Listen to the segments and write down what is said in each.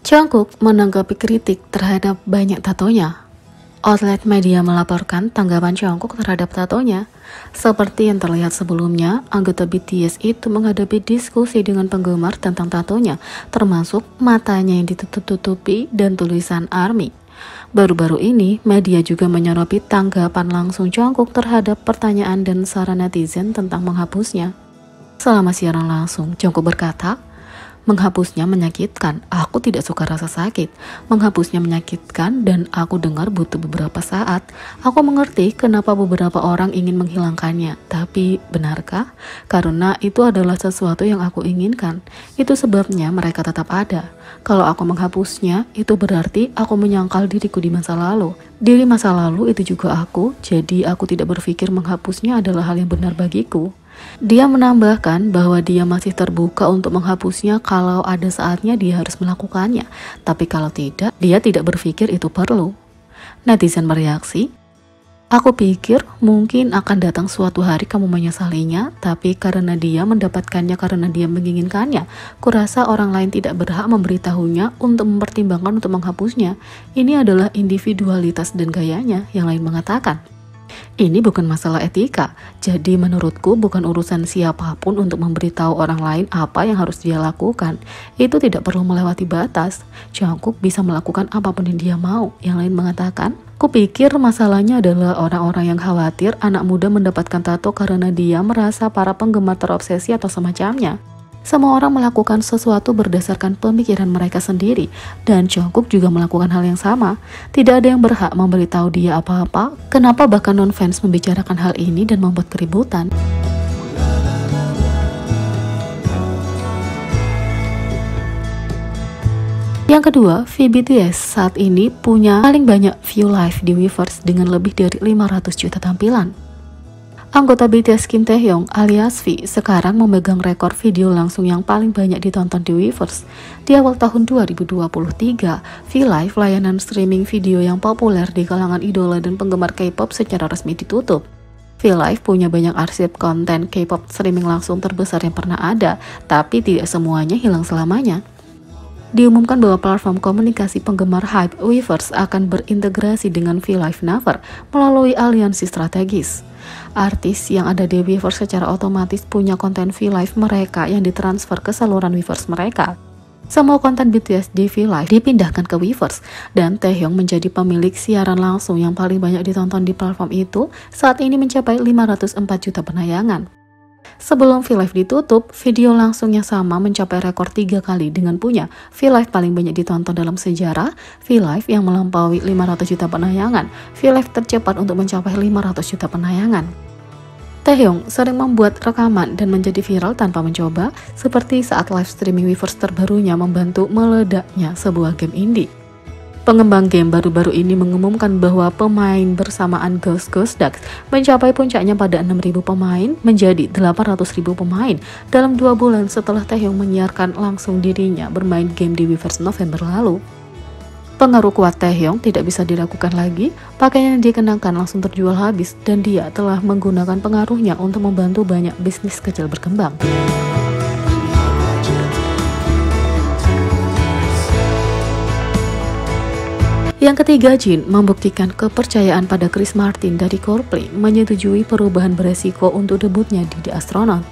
Jungkook menanggapi kritik terhadap banyak tatonya. Outlet media melaporkan tanggapan Jungkook terhadap tatonya. Seperti yang terlihat sebelumnya, anggota BTS itu menghadapi diskusi dengan penggemar tentang tatonya, termasuk matanya yang ditutup-tutupi dan tulisan ARMY. Baru-baru ini, media juga menyoroti tanggapan langsung Jungkook terhadap pertanyaan dan saran netizen tentang menghapusnya. Selama siaran langsung, Jungkook berkata, "Menghapusnya menyakitkan, aku tidak suka rasa sakit. Menghapusnya menyakitkan dan aku dengar butuh beberapa saat. Aku mengerti kenapa beberapa orang ingin menghilangkannya. Tapi benarkah? Karena itu adalah sesuatu yang aku inginkan. Itu sebabnya mereka tetap ada. Kalau aku menghapusnya, itu berarti aku menyangkal diriku di masa lalu. Diri masa lalu itu juga aku, jadi aku tidak berpikir menghapusnya adalah hal yang benar bagiku." Dia menambahkan bahwa dia masih terbuka untuk menghapusnya kalau ada saatnya dia harus melakukannya, tapi kalau tidak, dia tidak berpikir itu perlu. Netizen bereaksi, "Aku pikir mungkin akan datang suatu hari kamu menyesalinya, tapi karena dia mendapatkannya karena dia menginginkannya, kurasa orang lain tidak berhak memberitahunya untuk mempertimbangkan untuk menghapusnya. Ini adalah individualitas dan gayanya," yang lain mengatakan. "Ini bukan masalah etika, jadi menurutku bukan urusan siapapun untuk memberitahu orang lain apa yang harus dia lakukan. Itu tidak perlu melewati batas. Jungkook bisa melakukan apapun yang dia mau," yang lain mengatakan. "Kupikir masalahnya adalah orang-orang yang khawatir anak muda mendapatkan tato karena dia merasa para penggemar terobsesi atau semacamnya. Semua orang melakukan sesuatu berdasarkan pemikiran mereka sendiri, dan Jungkook juga melakukan hal yang sama. Tidak ada yang berhak memberitahu dia apa-apa. Kenapa bahkan non-fans membicarakan hal ini dan membuat keributan?" Yang kedua, VBTS saat ini punya paling banyak view live di Weverse dengan lebih dari 500 juta tampilan. Anggota BTS Kim Taehyung alias V sekarang memegang rekor video langsung yang paling banyak ditonton di Weverse. Di awal tahun 2023, V-Live, layanan streaming video yang populer di kalangan idola dan penggemar K-pop, secara resmi ditutup. V-Live punya banyak arsip konten K-pop streaming langsung terbesar yang pernah ada, tapi tidak semuanya hilang selamanya. Diumumkan bahwa platform komunikasi penggemar HYBE Weverse akan berintegrasi dengan V-Live Naver melalui aliansi strategis. Artis yang ada di Weverse secara otomatis punya konten V-Live mereka yang ditransfer ke saluran Weverse mereka. Semua konten BTS di V-Live dipindahkan ke Weverse, dan Taehyung menjadi pemilik siaran langsung yang paling banyak ditonton di platform itu, saat ini mencapai 504 juta penayangan. Sebelum V-Live ditutup, video langsung yang sama mencapai rekor 3 kali dengan punya V-Live paling banyak ditonton dalam sejarah, V-Live yang melampaui 500 juta penayangan, V-Live tercepat untuk mencapai 500 juta penayangan. Taehyung sering membuat rekaman dan menjadi viral tanpa mencoba, seperti saat live streaming Weverse terbarunya membantu meledaknya sebuah game indie. Pengembang game baru-baru ini mengumumkan bahwa pemain bersamaan Ghost Duck mencapai puncaknya pada 6.000 pemain menjadi 800.000 pemain dalam 2 bulan setelah Taehyung menyiarkan langsung dirinya bermain game di Weverse November lalu. Pengaruh kuat Taehyung tidak bisa diragukan lagi, pakaian yang dikenakan langsung terjual habis dan dia telah menggunakan pengaruhnya untuk membantu banyak bisnis kecil berkembang. Yang ketiga, Jin membuktikan kepercayaan pada Chris Martin dari Coldplay menyetujui perubahan beresiko untuk debutnya di The Astronaut.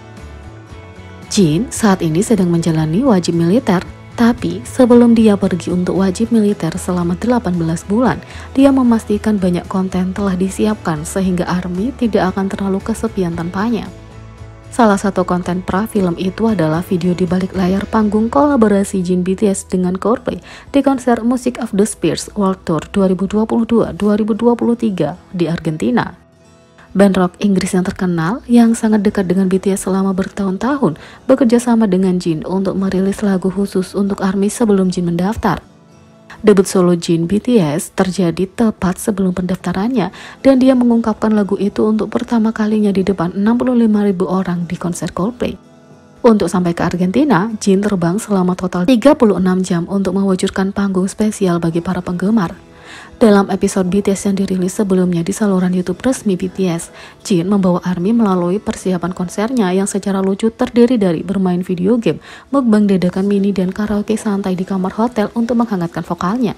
Jin saat ini sedang menjalani wajib militer, tapi sebelum dia pergi untuk wajib militer selama 18 bulan, dia memastikan banyak konten telah disiapkan sehingga ARMY tidak akan terlalu kesepian tanpanya. Salah satu konten pra-film itu adalah video di balik layar panggung kolaborasi Jin BTS dengan Coldplay di konser Music of the Spheres World Tour 2022-2023 di Argentina. Band rock Inggris yang terkenal yang sangat dekat dengan BTS selama bertahun-tahun bekerja sama dengan Jin untuk merilis lagu khusus untuk ARMY sebelum Jin mendaftar. Debut solo Jin BTS terjadi tepat sebelum pendaftarannya, dan dia mengungkapkan lagu itu untuk pertama kalinya di depan 65.000 orang di konser Coldplay. Untuk sampai ke Argentina, Jin terbang selama total 36 jam untuk mewujudkan panggung spesial bagi para penggemar. Dalam episode BTS yang dirilis sebelumnya di saluran YouTube resmi BTS, Jin membawa ARMY melalui persiapan konsernya yang secara lucu terdiri dari bermain video game, mukbang dadakan mini, dan karaoke santai di kamar hotel untuk menghangatkan vokalnya.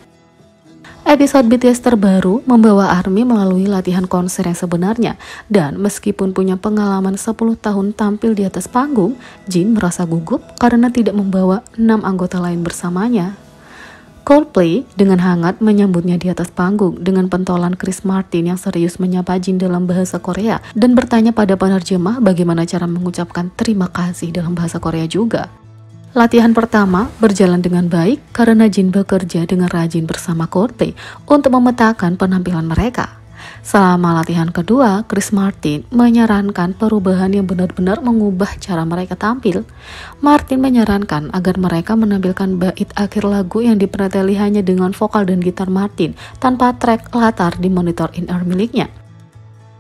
Episode BTS terbaru membawa ARMY melalui latihan konser yang sebenarnya, dan meskipun punya pengalaman 10 tahun tampil di atas panggung, Jin merasa gugup karena tidak membawa 6 anggota lain bersamanya. Coldplay dengan hangat menyambutnya di atas panggung dengan pentolan Chris Martin yang serius menyapa Jin dalam bahasa Korea dan bertanya pada penerjemah bagaimana cara mengucapkan terima kasih dalam bahasa Korea juga. Latihan pertama berjalan dengan baik karena Jin bekerja dengan rajin bersama Coldplay untuk memetakan penampilan mereka. Selama latihan kedua, Chris Martin menyarankan perubahan yang benar-benar mengubah cara mereka tampil. Martin menyarankan agar mereka menampilkan bait akhir lagu yang dipreteli hanya dengan vokal dan gitar Martin tanpa track latar di monitor in-ear miliknya.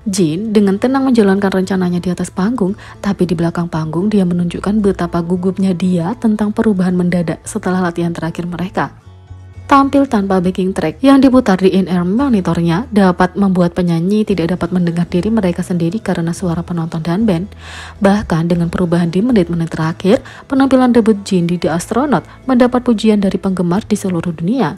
Jin dengan tenang menjalankan rencananya di atas panggung, tapi di belakang panggung dia menunjukkan betapa gugupnya dia tentang perubahan mendadak setelah latihan terakhir mereka. Tampil tanpa backing track yang diputar di in-ear monitornya dapat membuat penyanyi tidak dapat mendengar diri mereka sendiri karena suara penonton dan band. Bahkan dengan perubahan di menit-menit terakhir, penampilan debut Jin di The Astronaut mendapat pujian dari penggemar di seluruh dunia.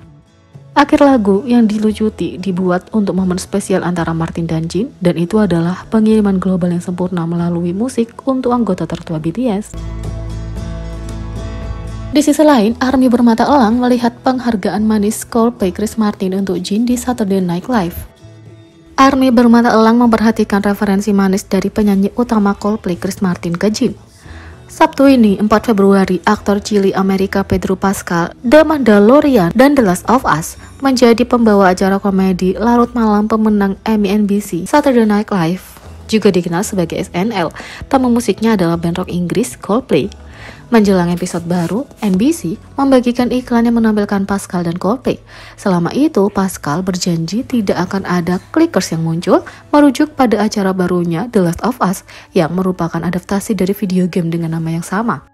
Akhir lagu yang dilucuti dibuat untuk momen spesial antara Martin dan Jin, dan itu adalah pengiriman global yang sempurna melalui musik untuk anggota tertua BTS. Di sisi lain, ARMY bermata elang melihat penghargaan manis Coldplay Chris Martin untuk Jin di Saturday Night Live. ARMY bermata elang memperhatikan referensi manis dari penyanyi utama Coldplay Chris Martin ke Jin. Sabtu ini, 4 Februari, aktor Chili Amerika Pedro Pascal, The Mandalorian, dan The Last of Us menjadi pembawa acara komedi larut malam pemenang Emmy NBC Saturday Night Live, juga dikenal sebagai SNL. Tamu musiknya adalah band rock Inggris Coldplay. Menjelang episode baru, NBC membagikan iklan yang menampilkan Pascal dan Coldplay. Selama itu, Pascal berjanji tidak akan ada clickers yang muncul, merujuk pada acara barunya The Last of Us yang merupakan adaptasi dari video game dengan nama yang sama.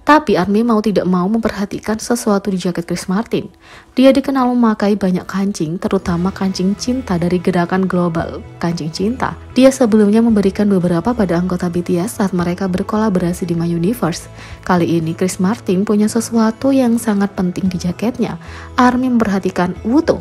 Tapi ARMY mau tidak mau memperhatikan sesuatu di jaket Chris Martin. Dia dikenal memakai banyak kancing, terutama kancing cinta dari gerakan global Kancing Cinta. Dia sebelumnya memberikan beberapa pada anggota BTS saat mereka berkolaborasi di My Universe. Kali ini Chris Martin punya sesuatu yang sangat penting di jaketnya. ARMY memperhatikan Wuto.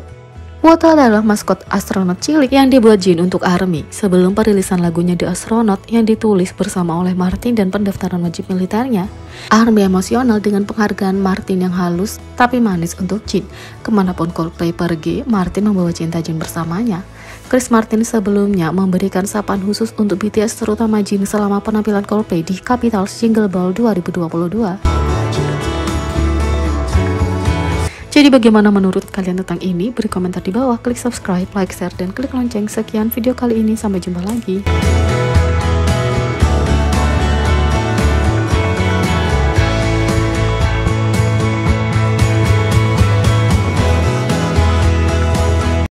Wuto adalah maskot astronot cilik yang dibuat Jin untuk ARMY sebelum perilisan lagunya The Astronaut yang ditulis bersama oleh Martin dan pendaftaran wajib militernya. ARMY emosional dengan penghargaan Martin yang halus tapi manis untuk Jin. Kemanapun Coldplay pergi, Martin membawa cinta Jin bersamanya. Chris Martin sebelumnya memberikan sapaan khusus untuk BTS terutama Jin selama penampilan Coldplay di Capitol Jingle Ball 2022. Jadi bagaimana menurut kalian tentang ini? Beri komentar di bawah, klik subscribe, like, share, dan klik lonceng. Sekian video kali ini, sampai jumpa lagi.